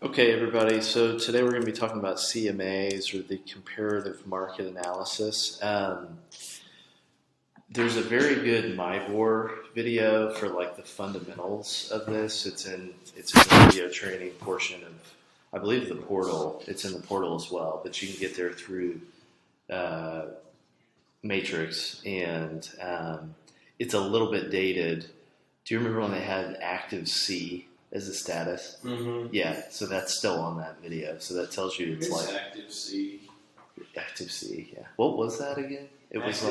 Okay, everybody. So today we're going to be talking about CMAs, or the Comparative Market Analysis. There's a very good MyBor video for like the fundamentals of this. It's in the video training portion of, I believe, the portal. It's in the portal as well, but you can get there through Matrix, and it's a little bit dated. Do you remember when they had active C as a status? Mm-hmm. Yeah, so that's still on that video. So that tells you it's like active C. active C. Yeah. What was that again? It was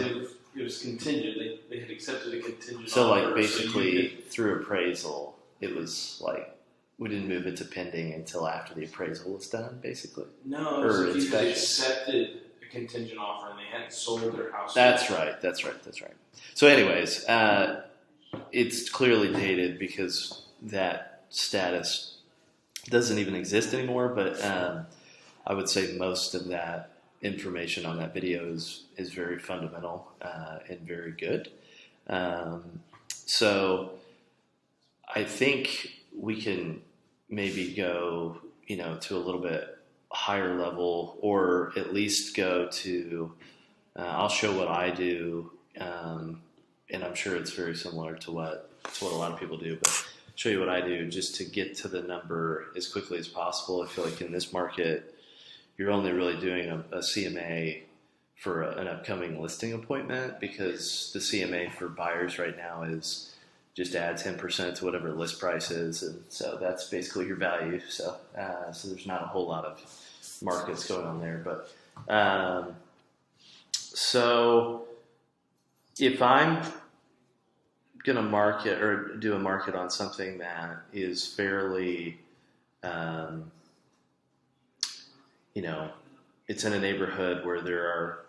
contingent. They had accepted a contingent. So like offer, basically through appraisal, it was like we didn't move it to pending until after the appraisal was done, basically. No, or if you had inspection. accepted a contingent offer and they hadn't sold their house. That's right. So, anyways, it's clearly dated because that status doesn't even exist anymore. But I would say most of that information on that video is very fundamental and very good. So I think we can maybe go, to a little bit higher level, or at least go to. I'll show what I do, and I'm sure it's very similar to what a lot of people do, but show you what I do just to get to the number as quickly as possible. I feel like in this market, you're only really doing a CMA for an upcoming listing appointment, because the CMA for buyers right now is just add 10% to whatever list price is, and so that's basically your value. So there's not a whole lot of markets going on there, but so if I'm going to market or do a market on something that is fairly, it's in a neighborhood where there are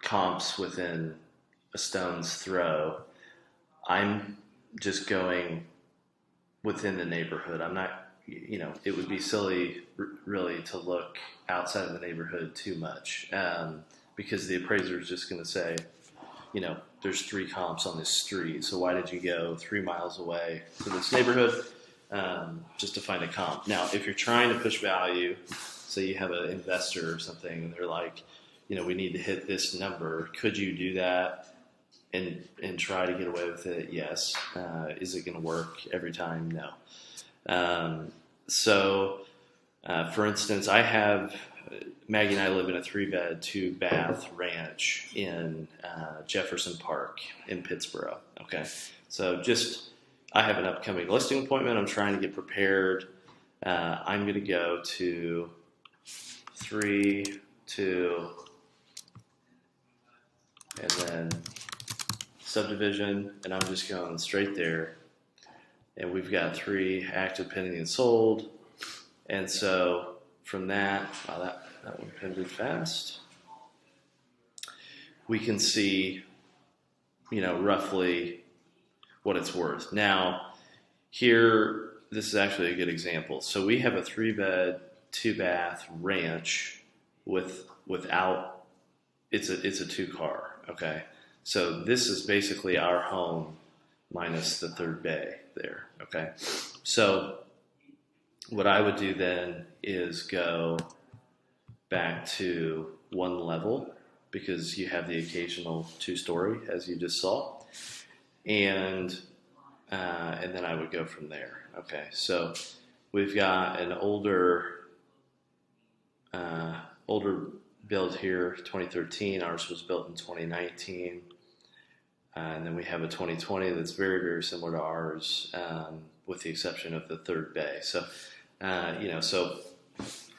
comps within a stone's throw, I'm just going within the neighborhood. I'm not, it would be silly really to look outside of the neighborhood too much, because the appraiser is just going to say, there's 3 comps on this street, so why did you go 3 miles away to this neighborhood just to find a comp? Now, if you're trying to push value, say you have an investor or something, and they're like, we need to hit this number, could you do that and try to get away with it? Yes. Is it going to work every time? No. For instance, Maggie and I live in a 3-bed, 2-bath ranch in Jefferson Park in Pittsburgh. Okay, so I have an upcoming listing appointment. I'm trying to get prepared. I'm going to go to 3, 2, and then subdivision, and I'm just going straight there. And we've got 3 active, pending, and sold. And so from that, that one pended fast. We can see, roughly what it's worth. Now, here, this is actually a good example. So we have a 3-bed, 2-bath ranch without, it's a 2-car, okay? So this is basically our home minus the 3rd bay there, okay? So what I would do then is go back to 1 level, because you have the occasional 2-story, as you just saw, and then I would go from there. Okay, so we've got an older build here, 2013. Ours was built in 2019, and then we have a 2020 that's very, very similar to ours, with the exception of the 3rd bay. So, so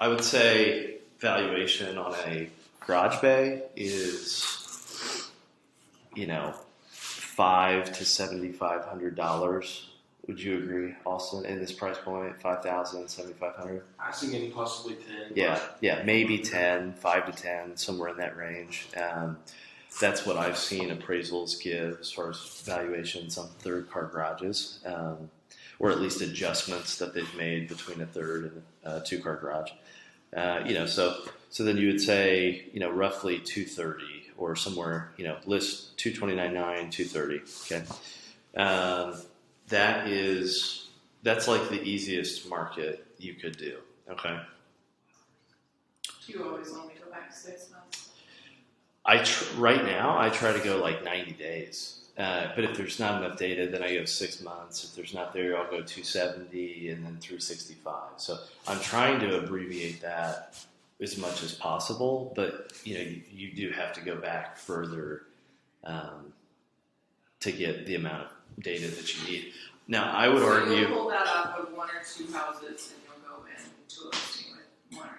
I would say valuation on a garage bay is, $500 to $7,500. Would you agree, Austin, in this price point, $5,000, $7,500? I was thinking possibly 10. Yeah, maybe 10, 5 to 10, somewhere in that range. That's what I've seen appraisals give as far as valuations on 3rd-car garages, or at least adjustments that they've made between a 3rd and a 2-car garage. So then you would say, roughly 230, or somewhere, list 229.9, 230. Okay, that's like the easiest market you could do. Okay. Do you always only go back 6 months? Right now, I try to go like 90 days. But if there's not enough data, then I go 6 months. If there's not there, I'll go 270 and then through 65. So I'm trying to abbreviate that as much as possible. But you do have to go back further to get the amount of data that you need. Now, I would argue. You'll pull that off of 1 or 2 houses, and you'll go into a listing with 1 or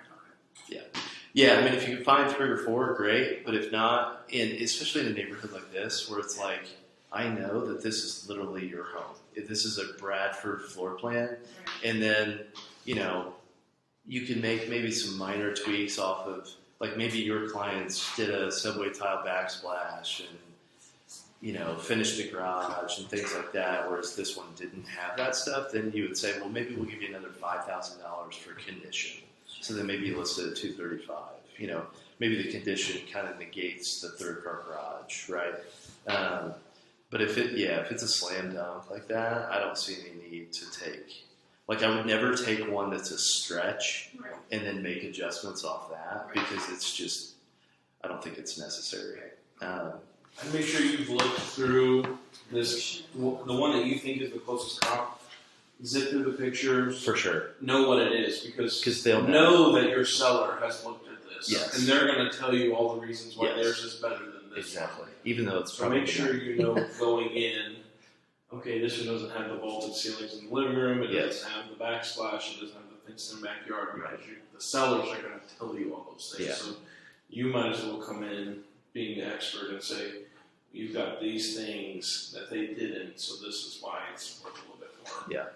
2. Yeah, I mean, if you can find 3 or 4, great. But if not, and especially in a neighborhood like this, where it's like, I know that this is literally your home. If this is a Bradford floor plan, and then, you can make maybe some minor tweaks off of, like maybe your clients did a subway tile backsplash and, finished the garage and things like that, whereas this one didn't have that stuff, then you would say, well, maybe we'll give you another $5,000 for condition. So then maybe you list it at $235. Maybe the condition kind of negates the third car garage, right? But if it's a slam dunk like that, I don't see any need to take. Like, I would never take one that's a stretch and then make adjustments off that because it's just, I don't think it's necessary. And make sure you've looked through this, the one that you think is the closest comp. Zip through the pictures. For sure. Know what it is because they'll know that your seller has looked at this. Yes. And they're going to tell you all the reasons why theirs is better than this. Exactly. Even though it's So probably make sure you know going in, okay, this one doesn't have the vaulted ceilings in the living room, it doesn't have the backsplash, it doesn't have the fenced in backyard, because the sellers are going to tell you all those things. Yeah. So you might as well come in being the expert and say, you've got these things that they didn't, so this is why it's worth a little bit more.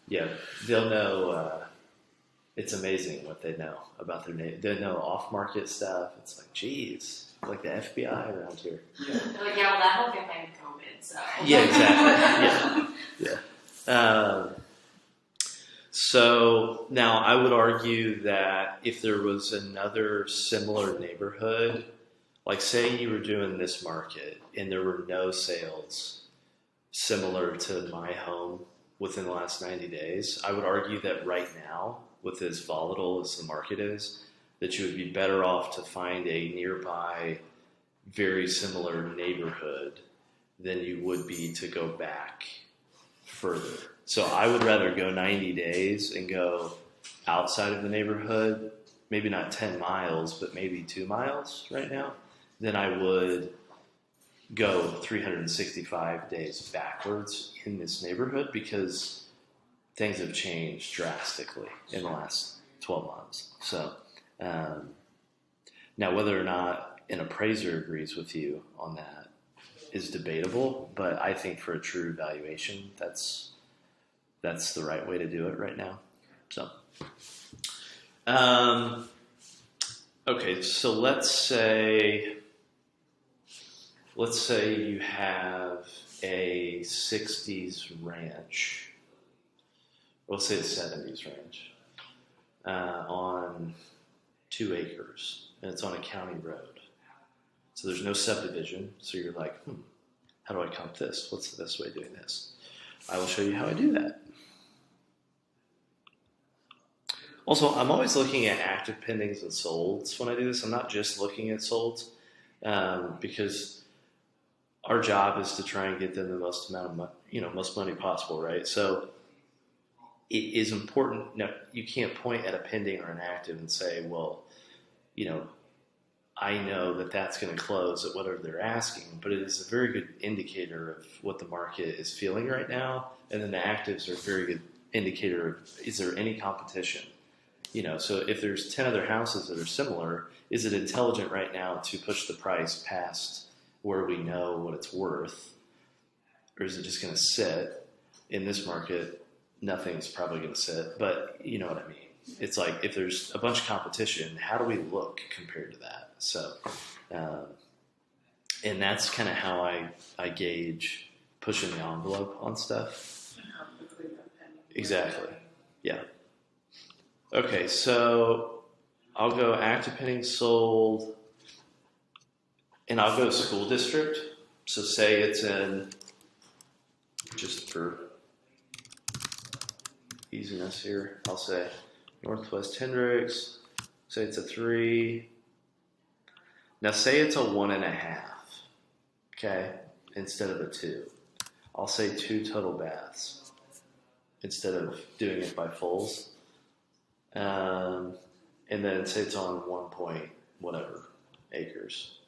Yeah, they'll know. It's amazing what they know about their name. They know off-market stuff. It's like, geez, like the FBI around here. They're like, yeah, well, that whole family had COVID, so. Yeah, exactly. Yeah. So now I would argue that if there was another similar neighborhood, like say you were doing this market and there were no sales similar to my home within the last 90 days, I would argue that right now, with as volatile as the market is, that you would be better off to find a nearby, very similar neighborhood than you would be to go back further. So I would rather go 90 days and go outside of the neighborhood, maybe not 10 miles, but maybe 2 miles right now, than I would go 365 days backwards in this neighborhood because things have changed drastically in the last 12 months. So now whether or not an appraiser agrees with you on that is debatable, but I think for a true valuation, that's the right way to do it right now. So, okay, so let's say you have a 60s ranch, let's say a 70s ranch, on 2 acres, and it's on a county road. So there's no subdivision, so you're like, how do I comp this? What's the best way of doing this? I will show you how I do that. Also, I'm always looking at active pendings and solds when I do this. I'm not just looking at solds because our job is to try and get them the most amount of money, most money possible, right? So it is important. Now, you can't point at a pending or an active and say, well, I know that that's going to close at whatever they're asking, but it is a very good indicator of what the market is feeling right now. And then the actives are a very good indicator of, is there any competition? So if there's 10 other houses that are similar, is it intelligent right now to push the price past where we know what it's worth? Or is it just going to sit? In this market, nothing's probably going to sit, but you know what I mean? It's like if there's a bunch of competition, how do we look compared to that? So, and that's kind of how I gauge pushing the envelope on stuff. Exactly. Yeah. Okay, so I'll go active pending sold, and I'll go school district. So say it's in, just for easiness here, I'll say Northwest Hendricks. Say it's a 3. Now say it's a 1.5. Okay, instead of a 2. I'll say 2 total baths instead of doing it by fulls. And then say it's on 1 point whatever acres.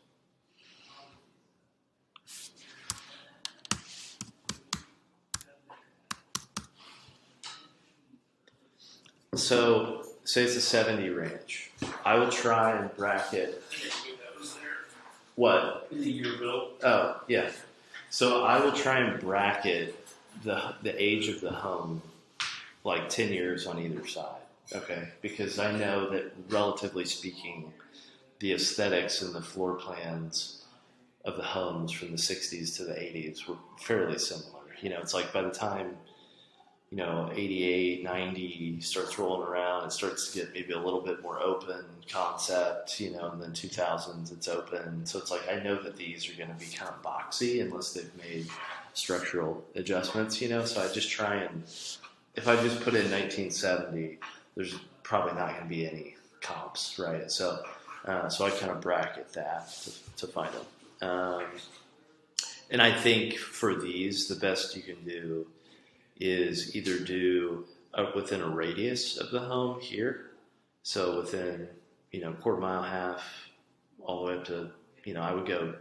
So say it's a 70 range. I will try and bracket. What? The year bill. Oh, yeah. So I will try and bracket the age of the home like 10 years on either side. Okay, because I know that relatively speaking, the aesthetics and the floor plans of the homes from the 60s to the 80s were fairly similar. You know, it's like by the time, 88, 90 starts rolling around, it starts to get maybe a little bit more open concept, and then 2000s it's open. So it's like I know that these are going to be kind of boxy unless they've made structural adjustments, so I just try and, if I just put in 1970, there's probably not going to be any comps, right? So I kind of bracket that to find them. And I think for these, the best you can do is either do within a radius of the home here. So within, quarter mile, half, all the way up to, I would go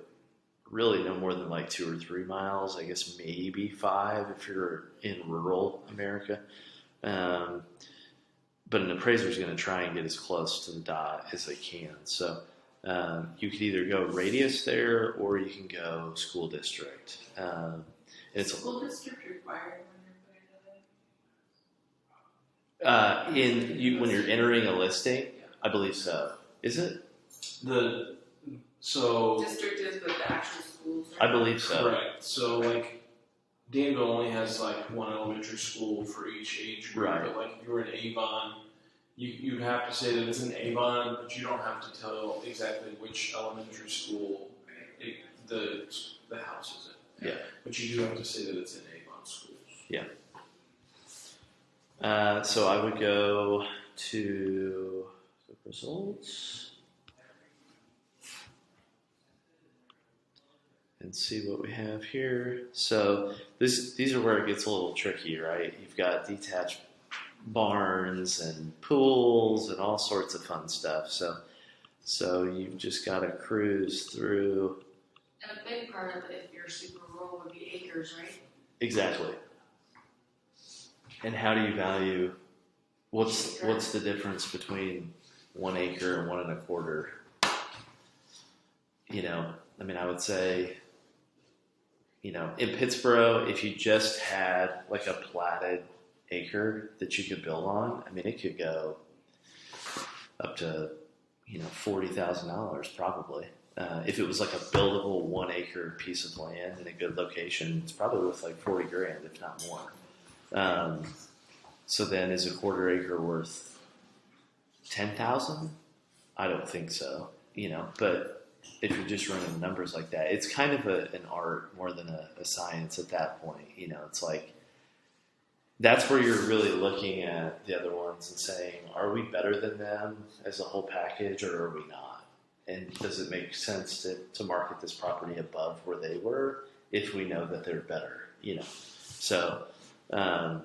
really no more than like 2 or 3 miles, I guess maybe 5 if you're in rural America. But an appraiser is going to try and get as close to the dot as they can. So you could either go radius there or you can go school district. It's school district required when you're entering a listing, I believe so. Is it? District is, but the actual schools are I believe so. Correct. So like Danville only has like one elementary school for each age group. Right. But like if you're in Avon, you'd have to say that it's in Avon, but you don't have to tell exactly which elementary school the house is in. Yeah. But you do have to say that it's in Avon schools. Yeah. So I would go to the results and see what we have here. So these are where it gets a little tricky, right? You've got detached barns and pools and all sorts of fun stuff. So you've just got to cruise through. And a big part of it, if you're super rural, would be acres, right? Exactly. And how do you value? What's the difference between 1 acre and 1 1/4? I would say, in Pittsburgh, if you just had like a platted acre that you could build on, it could go up to, $40,000 probably. If it was like a buildable 1 acre piece of land in a good location, it's probably worth like $40,000, if not more. So then is a 1/4 acre worth $10,000? I don't think so, but if you're just running the numbers like that, it's kind of an art more than a science at that point. It's like, that's where you're really looking at the other ones and saying, are we better than them as a whole package or are we not? And does it make sense to market this property above where they were if we know that they're better, So, now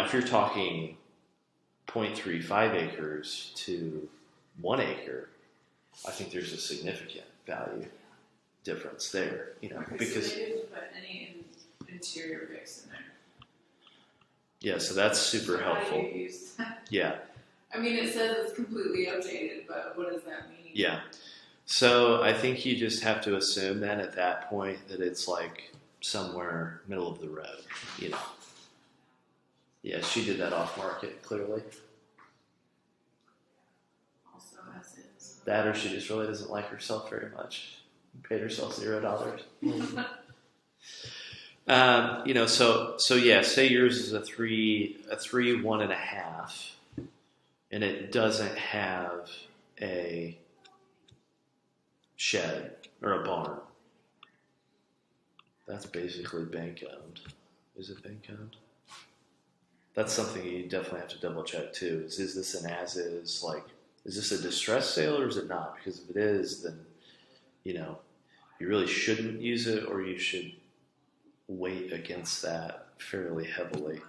if you're talking 0.35 acres to 1 acre, I think there's a significant value difference there, because so they didn't put any interior fix in there. Yeah, so that's super helpful. How do you use that? Yeah. It says it's completely updated, but what does that mean? Yeah. So I think you just have to assume then at that point that it's like somewhere middle of the road, Yeah, she did that off market, clearly. Also as is. That or she just really doesn't like herself very much. Paid herself $0. So yeah, say yours is a 3 1.5, and it doesn't have a shed or a barn. That's basically bank owned. Is it bank owned? that's something you definitely have to double check too. Is this an as is, like, is this a distressed sale or is it not? Because if it is, then, you know, you really shouldn't use it, or you should weight against that fairly heavily.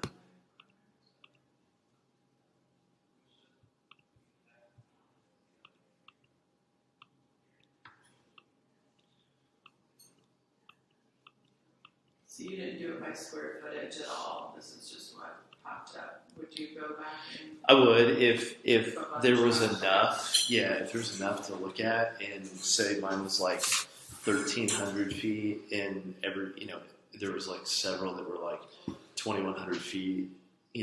So you didn't do it by square footage at all, this is just what popped up, would you go back and? I would if there was enough, if there's enough to look at, and say mine was like 1,300 feet, and there was like several that were like 2,100 feet,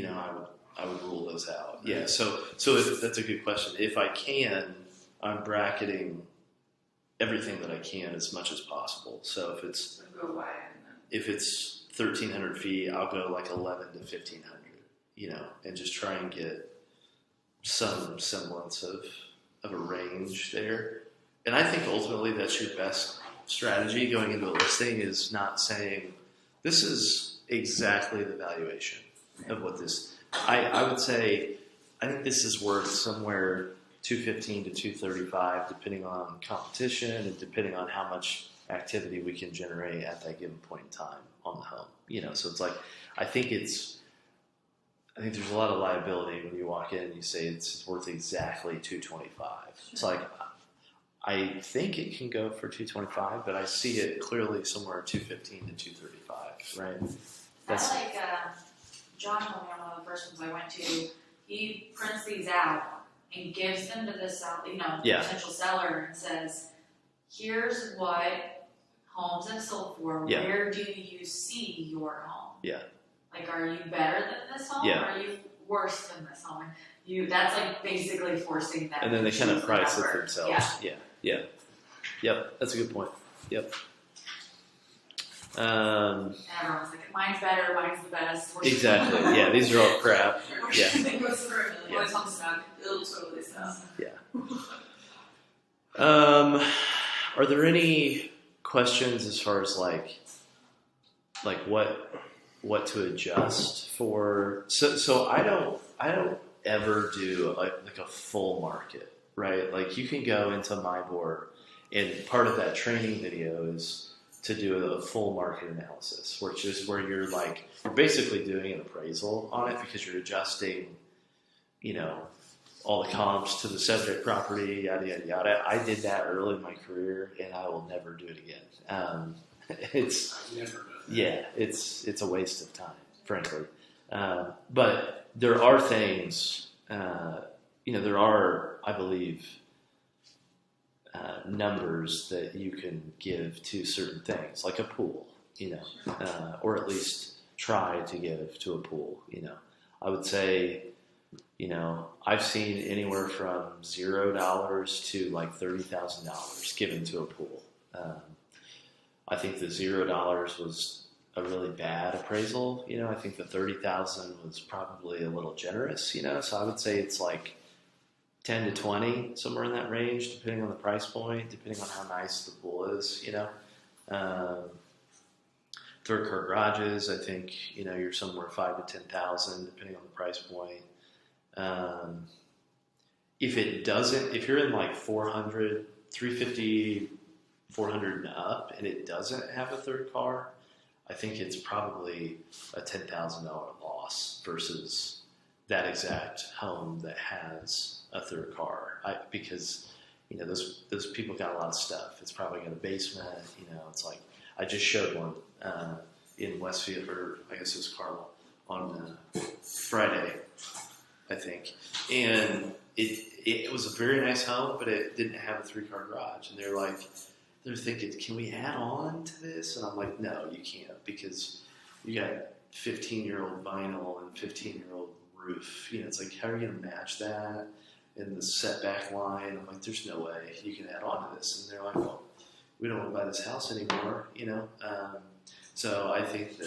I would rule those out. Yeah, so if, that's a good question. If I can, I'm bracketing everything that I can as much as possible. So if it's Go wide if it's 1,300 feet, I'll go like 11 to 1,500, and just try and get some semblance of a range there. And I think ultimately that's your best strategy going into a listing, is not saying this is exactly the valuation of what this. I would say I think this is worth somewhere 215 to 235, depending on competition and depending on how much activity we can generate at that given point in time on the home. So it's like I think there's a lot of liability when you walk in and you say it's worth exactly 225. It's like I think it can go for 225, but I see it clearly somewhere 215 to 235, right? That's like John told me on one of the first ones I went to. He prints these out and gives them to the potential seller and says, "Here's what homes have sold for. Yeah. Where do you see your home? Yeah. Like, are you better than this home? Yeah. Or are you worse than this home?" That's like basically forcing them. And then they kind of price it number. themselves. Yeah. Yep. That's a good point. Yep. And everyone's like, "Mine's better. Mine's the best." Exactly. Yeah. These are all crap. Yeah. It goes for a million. Yeah. Always on stock. It'll totally sell. Are there any questions as far as like what to adjust for? So I don't ever do like a full market, right? Like you can go into MyBoard, and part of that training video is to do a full market analysis, which is where you're basically doing an appraisal on it, because you're adjusting, all the comps to the subject property, yada, yada, yada. I did that early in my career, and I will never do it again. It's a waste of time, frankly. But there are things, there are, I believe, numbers that you can give to certain things, like a pool, or at least try to give to a pool. I would say, I've seen anywhere from $0 to like $30,000 given to a pool. I think the $0 was a really bad appraisal. I think the 30,000 was probably a little generous. So I would say it's like 10 to 20, somewhere in that range, depending on the price point, depending on how nice the pool is. Third car garages, I think you're somewhere 5 to 10,000, depending on the price point. If you're in like 400, 350, 400 and up, and it doesn't have a third car, I think it's probably a $10,000 loss versus that exact home that has a third car. Because those people got a lot of stuff. It's probably got a basement. It's like I just showed one in Westfield, or I guess it was Carmel, on Friday, I think, and it was a very nice home, but it didn't have a 3-car garage, and they're thinking, can we add on to this? And I'm like, no, you can't, because you got 15-year-old vinyl and 15-year-old roof. It's like, how are you going to match that in the setback line? I'm like, there's no way you can add on to this. And they're like, well, we don't want to buy this house anymore, So I think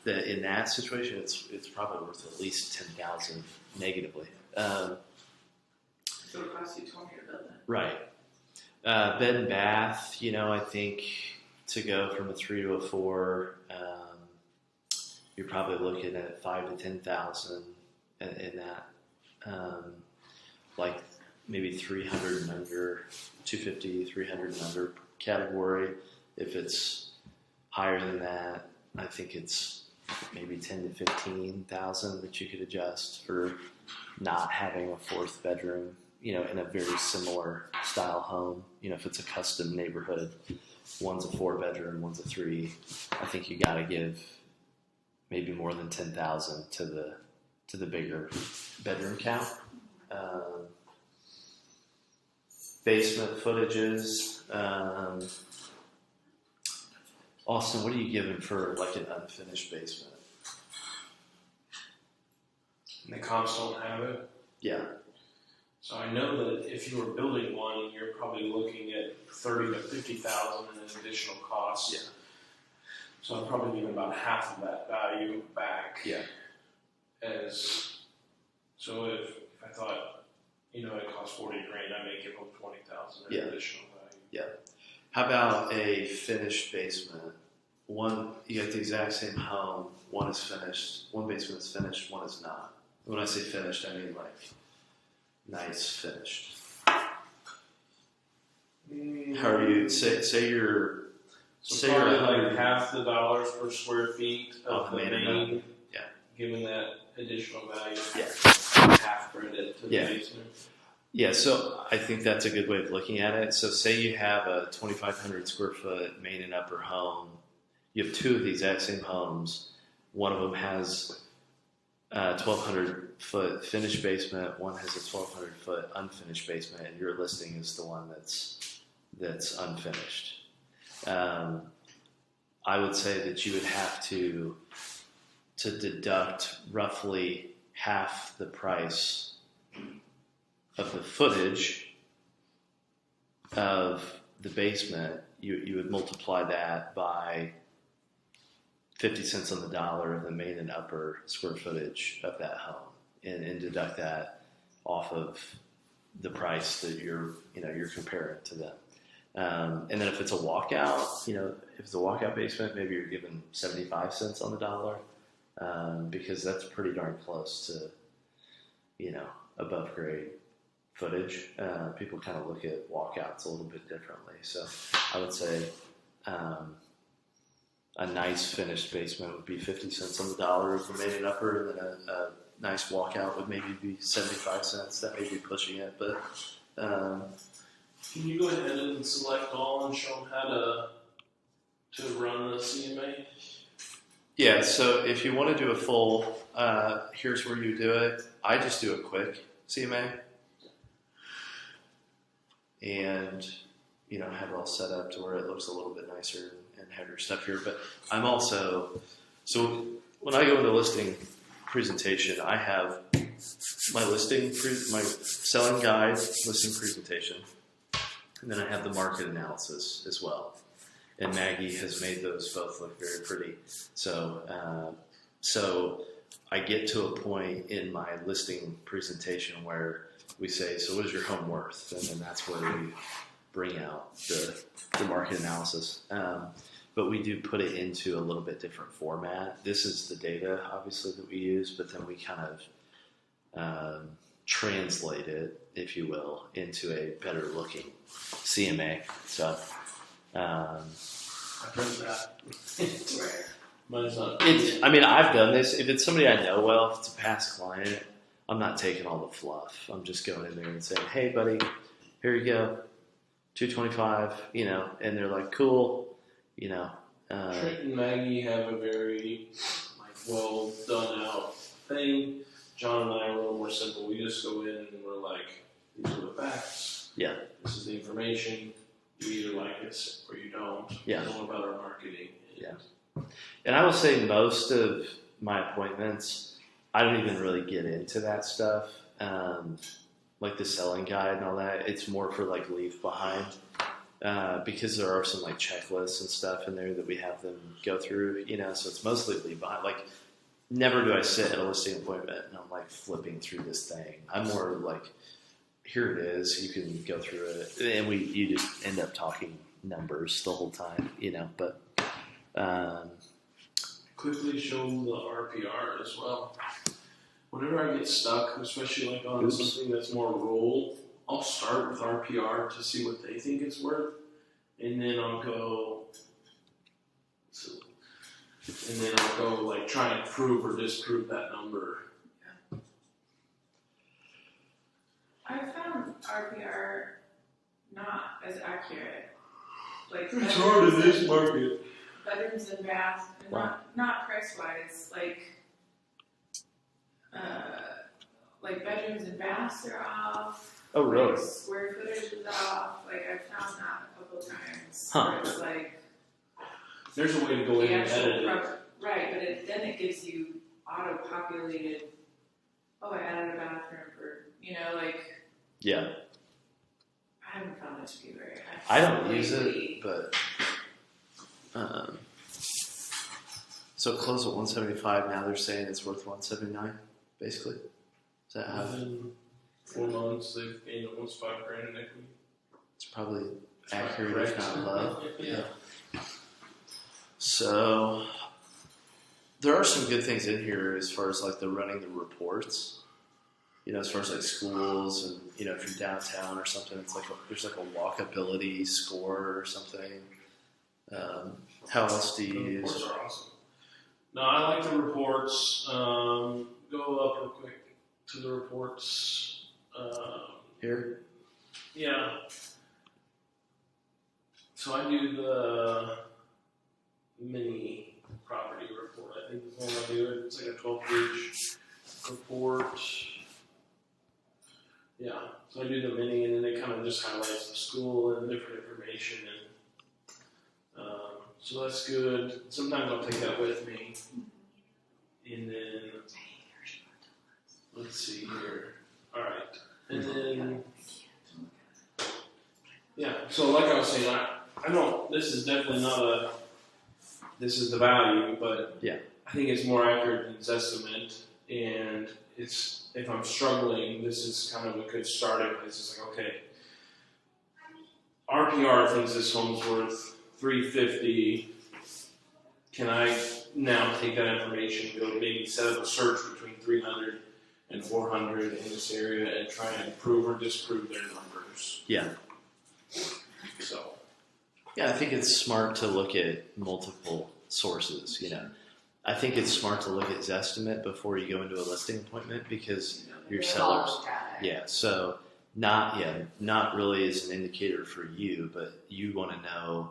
that in that situation, it's probably worth at least $10,000 negatively. So it costs you $20 to build it. Right. Bed and bath, I think to go from a 3 to a 4, you're probably looking at 5,000 to 10,000 in that, like maybe 300 and under, 250, 300 and under category. If it's higher than that, I think it's maybe 10 to 15,000 that you could adjust for not having a fourth bedroom, in a very similar style home. If it's a custom neighborhood, one's a 4-bedroom, one's a 3. I think you got to give maybe more than 10,000 to the bigger bedroom count. Basement footages. Austin, what are you giving for like an unfinished basement? And the comps don't have it. Yeah. So I know that if you were building one, you're probably looking at 30 to 50,000 in additional costs. Yeah. So I'm probably giving about half of that value back. Yeah. So if I thought, it costs 40 grand, I may give them 20,000 in additional value. Yeah. How about a finished basement? One, you got the exact same home. One is finished. One basement is finished. One is not. When I say finished, I mean like nice finished. How are you? Say you're. So say probably you're like half the dollars per square feet of the main. Yeah. Given that additional value. Yeah. Half credit to the Yeah. basement. Yeah, so I think that's a good way of looking at it. So say you have a 2,500 square foot main and upper home. You have two of the exact same homes. One of them has a 1,200 foot finished basement. One has a 1,200 foot unfinished basement, and your listing is the one that's unfinished. I would say that you would have to deduct roughly half the price of the footage of the basement. You would multiply that by 50 cents on the dollar of the main and upper square footage of that home, and deduct that off of the price that you're comparing to them. And then if it's a walkout, if it's a walkout basement, maybe you're giving 75 cents on the dollar, because that's pretty darn close to, above grade footage. People kind of look at walkouts a little bit differently. So I would say a nice finished basement would be 50 cents on the dollar of the main and upper, and then a nice walkout would maybe be 75 cents. That may be pushing it, but Can you go ahead and select all and show them how to run the CMA? yeah, so if you want to do a full, here's where you do it. I just do a quick CMA and, have it all set up to where it looks a little bit nicer and have your stuff here. But I'm also, so when I go into listing presentation, I have my my selling guide, listing presentation, and then I have the market analysis as well. And Maggie has made those both look very pretty. So I get to a point in my listing presentation where we say, so what is your home worth? And then that's where we bring out the market analysis. But we do put it into a little bit different format. This is the data, obviously, that we use, but then we kind of translate it, if you will, into a better looking CMA. So, I've heard that. Mine's not. I've done this. If it's somebody I know well, if it's a past client, I'm not taking all the fluff. I'm just going in there and saying, hey, buddy, here you go, $225, and they're like, cool, Trent and Maggie have a very well done out thing. John and I are a little more simple. We just go in and we're like, these are the facts. Yeah. This is the information. You either like it or you don't. Yeah. It's all about our marketing. Yeah. And I will say most of my appointments, I don't even really get into that stuff, like the selling guide and all that. It's more for like leave behind, because there are some like checklists and stuff in there that we have them go through, so it's mostly leave behind. Like, never do I sit at a listing appointment and I'm like flipping through this thing. I'm more like, here it is, you can go through it, and you just end up talking numbers the whole time, but quickly show the RPR as well. Whenever I get stuck, especially like on something that's more roll, I'll start with RPR to see what they think it's worth, and then I'll go. And then I'll go like try and prove or disprove that number. I found RPR not as accurate. Like It's hard in this market. bedrooms and baths, and not price wise. Like bedrooms and baths are off. Oh, really? Like square footage is off. Like I found that a couple times. Huh. Where it's like There's a way to go in and edit it. right, but then it gives you auto-populated. Oh, I added a bathroom for like. Yeah. I haven't found it to be very. I don't use it, but so it closed at 175. Now they're saying it's worth 179. Basically, is that how? Within 4 months, they've gained almost $5,000 in equity. It's probably accurate, if not low. Yeah. So there are some good things in here as far as like the running the reports. As far as like schools and if you're downtown or something, it's like there's like a walkability score or something. How else do you use? Reports are awesome. No, I like the reports. Go up real quick to the reports. Here? Yeah. So I do the mini property report. I think is when I do it. It's like a 12-page report. Yeah. So I do the mini, and then it kind of just highlights the school and different information, and so that's good. Sometimes I'll take that with me, and then let's see here. All right, and then yeah. So like I was saying, I don't. This is definitely not a. This is the value, but yeah, I think it's more accurate than Zestimate, and it's if I'm struggling, this is kind of a good starting place. It's like okay, RPR thinks this home's worth $350. Can I now take that information and go maybe set up a search between 300 and 400 in this area and try and prove or disprove their numbers? Yeah. So. Yeah, I think it's smart to look at multiple sources. I think it's smart to look at Zestimate before you go into a listing appointment because your sellers. Yeah. So not really as an indicator for you, but you want to know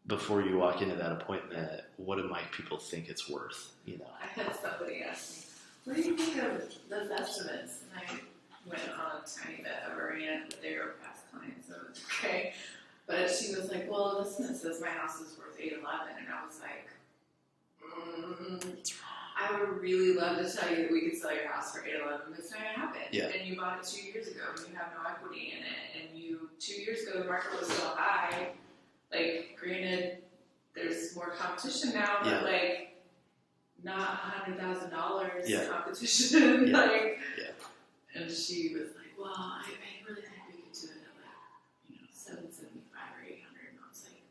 before you walk into that appointment, what do my people think it's worth? I had somebody ask me, what do you think of those estimates? And I went on a tiny bit of a rant, but they were past clients, so it's okay. But she was like, well, the estimate says my house is worth $811, and I was like, I would really love to tell you that we could sell your house for $811, but it's not going to happen. Yeah. And you bought it 2 years ago, and you have no equity in it, and 2 years ago the market was so high. Like, granted, there's more competition now, but not $100,000 competition. And she was like, well, I really think we could do it at $775 or $800. And I was like,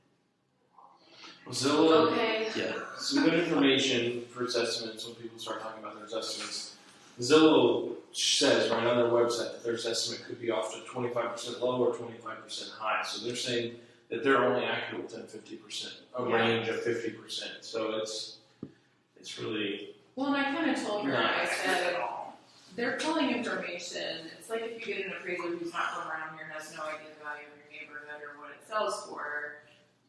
Zillow. okay. Yeah. Some good information for its estimates when people start talking about their estimates. Zillow says right on their website that their estimate could be off to 25% low or 25% high. So they're saying that they're only accurate within 50%, a range of 50%. So it's really. Well, and I kind of told her, I said, they're pulling information. It's like if you get an appraiser who's not from around here and has no idea the value of your neighborhood or what it sells for,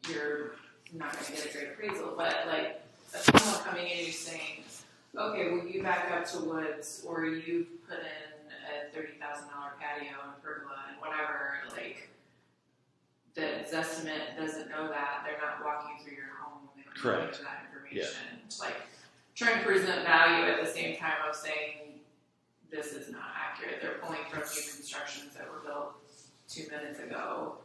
you're not going to get a great appraisal. But like someone coming in who's saying, okay, well, you back up to woods or you put in a $30,000 patio and pergola and whatever, like, the Zestimate doesn't know that. They're not walking you through your home when they don't know that information. It's like trying to present value at the same time of saying this is not accurate. They're pulling from new constructions that were built 2 minutes ago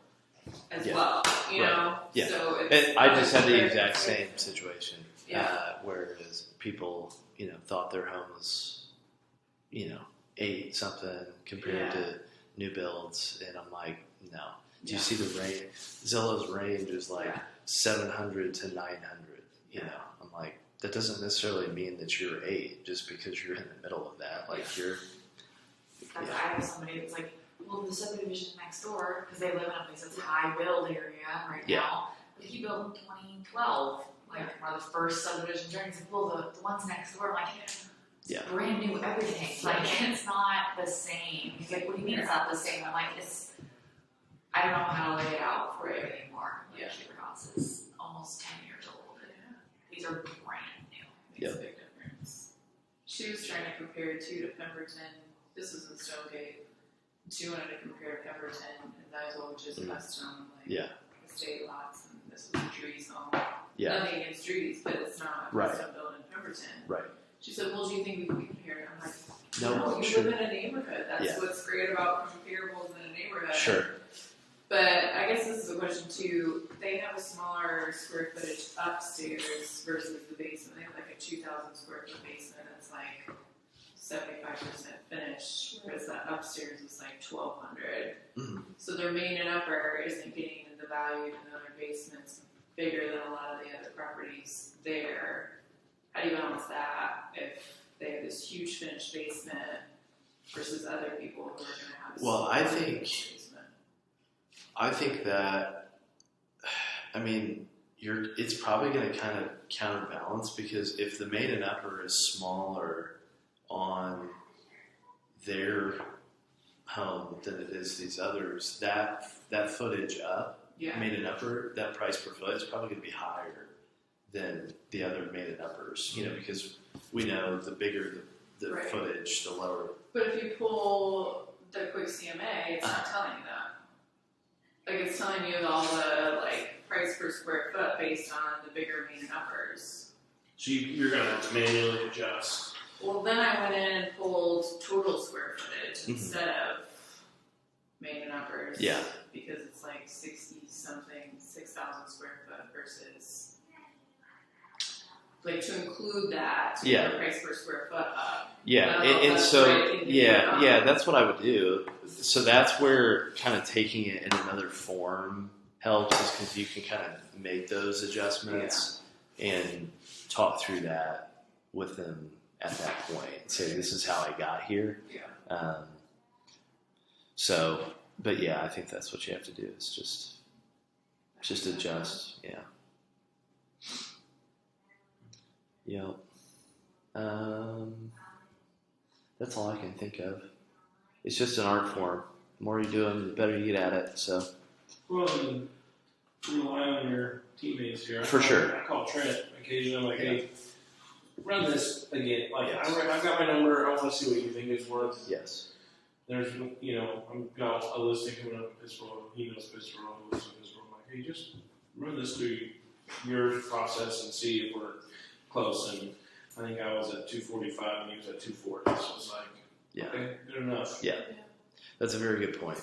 as well. You know? Yeah. So and I just had the exact same situation. Yeah. Whereas people, thought their home was, 8 something compared to new builds, and I'm like, no. Do you see the range? Zillow's range is like 700 to 900. I'm like, that doesn't necessarily mean that you're 8 just because you're in the middle of that. Like you're. Because I have somebody that's like, well, the subdivision next door, because they live in a place that's high build area right now, but he built in 2012, like one of the first subdivisions. And he's like, well, the ones next door, I'm like, it's brand new everything. Like, it's not the same. He's like, what do you mean it's not the same? I'm like, I don't know how to lay it out for you anymore. Like, your house is almost 10 years old. These are brand new. Makes a big difference. She was trying to compare too to Pemberton. This was in Stonegate. She wanted to compare Pemberton and Dysel, which is custom, like estate lots, and this was a Drees home. Nothing against Drees, but it's not a custom built in Pemberton. Right. She said, well, do you think we can compare it? I'm like, no, you live in a neighborhood. That's what's great about comparables in a neighborhood. Sure. But I guess this is a question too. They have a smaller square footage upstairs versus the basement. They have like a 2,000 square foot basement that's like 75% finished, whereas that upstairs is like 1,200. So their main and upper isn't getting the value, even though their basement's bigger than a lot of the other properties there. How do you balance that if they have this huge finished basement versus other people who are going to have a smaller basement? I think that, I mean, it's probably going to kind of counterbalance, because if the main and upper is smaller on their home than it is these others, that footage up, main and upper, that price per foot is probably going to be higher than the other main and uppers, because we know the bigger the footage, the lower. But if you pull the quick CMA, it's not telling you that. Like, it's telling you all the price per square foot based on the bigger main and uppers. So you're gonna have to manually adjust. Well, then I went in and pulled total square footage instead of main and uppers. Yeah. Because it's like 60-something, 6,000 square foot versus, like, to include that, the price per square foot up. Yeah, and so, that's what I would do. So that's where kind of taking it in another form helps, is because you can kind of make those adjustments and talk through that with them at that point. Say, this is how I got here. But I think that's what you have to do, is just adjust. Yep. That's all I can think of. It's just an art form. The more you do them, the better you get at it. So. Well, and rely on your teammates here. Sure. I call Trent occasionally. I'm like, hey, run this again. Like, I've got my number. I want to see what you think it's worth. Yes. There's, I've got a listing coming up in Pittsburgh. He knows Pittsburgh. He lives in Pittsburgh. I'm like, hey, just run this through your process and see if we're close. And I think I was at 245 and he was at 240. So it's like, okay, good enough. Yeah. That's a very good point.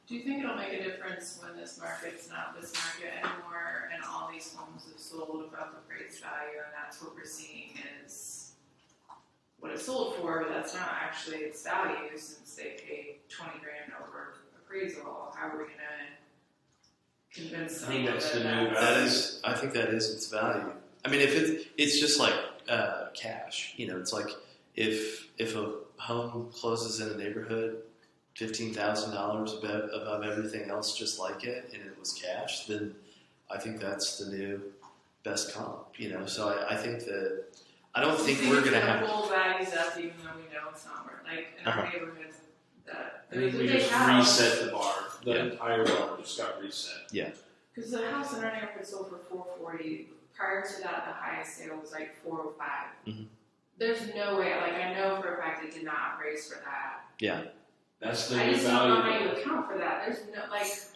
Do you think it'll make a difference when this market's not this market anymore and all these homes have sold above appraised value, and that's what we're seeing is what it sold for, but that's not actually its value since they paid $20,000 over appraisal? How are we going to convince them? I think that's the new value. I think that is its value. I mean, if it's just like cash, it's like if a home closes in a neighborhood $15,000 above everything else just like it, and it was cash, then I think that's the new best comp. So I think that I don't think we're going to have pull values up, even though we know it's not worth, like in our neighborhoods. I think we just reset the bar. The entire bar just got reset. Yeah. Because the house in our neighborhood sold for $440. Prior to that, the highest sale was like $405. There's no way. Like, I know for a fact it did not appraise for that. Yeah. That's the I new just value. don't know how you account for that. There's no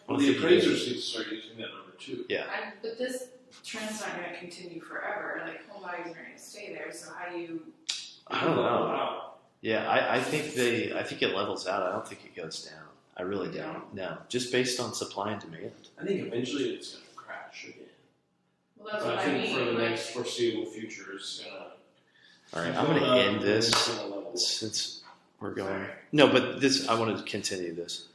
Well, the appraisers need to start using that number too. Yeah. But this trend's not going to continue forever. Like, home values are going to stay there. So how do you? I don't know. Yeah, I think it levels out. I don't think it goes down. I really don't. No, just based on supply and demand. I think eventually it's going to crash again. Well, that's but what I think mean. for the next foreseeable future, it's going to. All right, I'm going to end this since we're going. No, but I want to continue this.